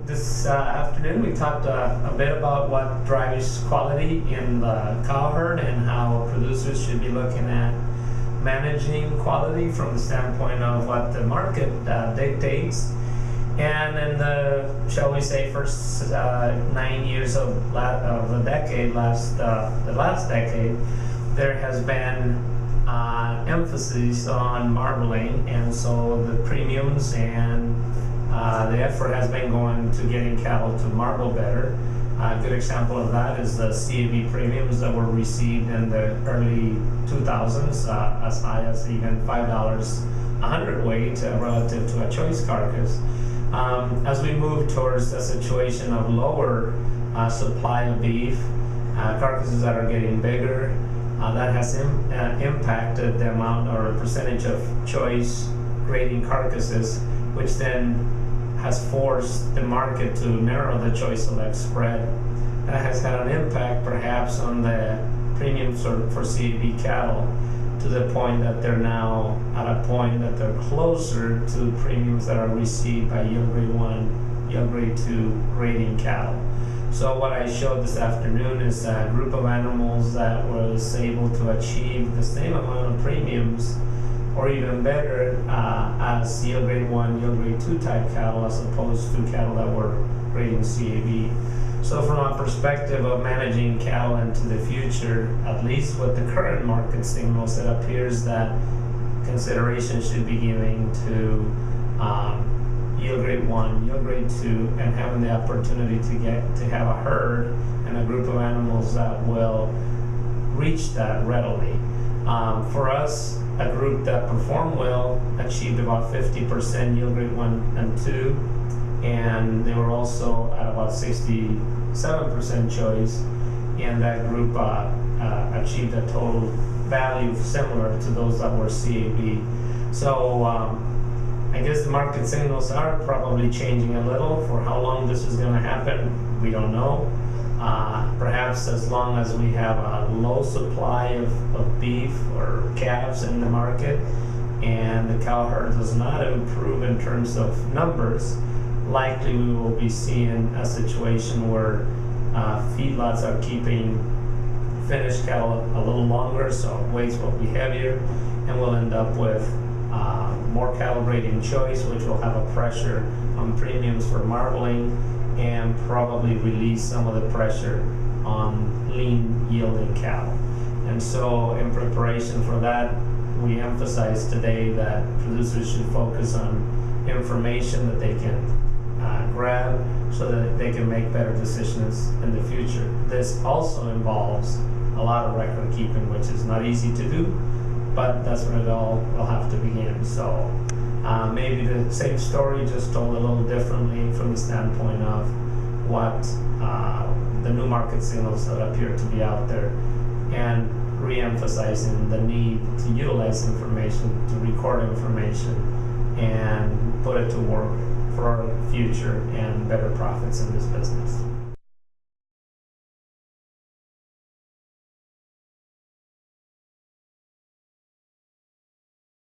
this afternoon we talked a bit about what drives quality in the cow herd and how producers should be looking at managing quality from the standpoint of what the market dictates. And in the, shall we say, first 9 years of the decade, the last decade, there has been emphasis on marbling, and so the premiums and the effort has been going to getting cattle to marble better. A good example of that is the CAB premiums that were received in the early 2000s, as high as even $5 a hundredweight relative to a choice carcass. As we move towards a situation of lower supply of beef, carcasses that are getting bigger, that has impacted the amount or percentage of choice grading carcasses, which then has forced the market to narrow the choice select spread. That has had an impact perhaps on the premiums for CAB cattle, to the point that they're now at a point that they're closer to premiums that are received by yield grade 1, yield grade 2 grading cattle. So what I showed this afternoon is a group of animals that was able to achieve the same amount of premiums, or even better, as yield grade 1, yield grade 2 type cattle, as opposed to cattle that were grading CAB. So from a perspective of managing cattle into the future, at least with the current market signals, it appears that consideration should be given to yield grade 1, yield grade 2, and having the opportunity to have a herd and a group of animals that will reach that readily. For us, a group that performed well achieved about 50% yield grade 1 and 2, and they were also at about 67% choice, and that group achieved a total value similar to those that were CAB. So I guess the market signals are probably changing a little. For how long this is going to happen, we don't know. Perhaps as long as we have a low supply of beef or calves in the market, and the cow herd does not improve in terms of numbers, likely we will be seeing a situation where feedlots are keeping finished cattle a little longer, so weights will be heavier, and we'll end up with more cattle grading choice, which will have a pressure on premiums for marbling, and probably release some of the pressure on lean yielding cattle. And so in preparation for that, we emphasize today that producers should focus on information that they can grab so that they can make better decisions in the future. This also involves a lot of record keeping, which is not easy to do, but that's where it all will have to begin. So maybe the same story, just told a little differently from the standpoint of what the new market signals that appear to be out there, and re-emphasizing the need to utilize information, to record information, and put it to work for our future and better profits in this business.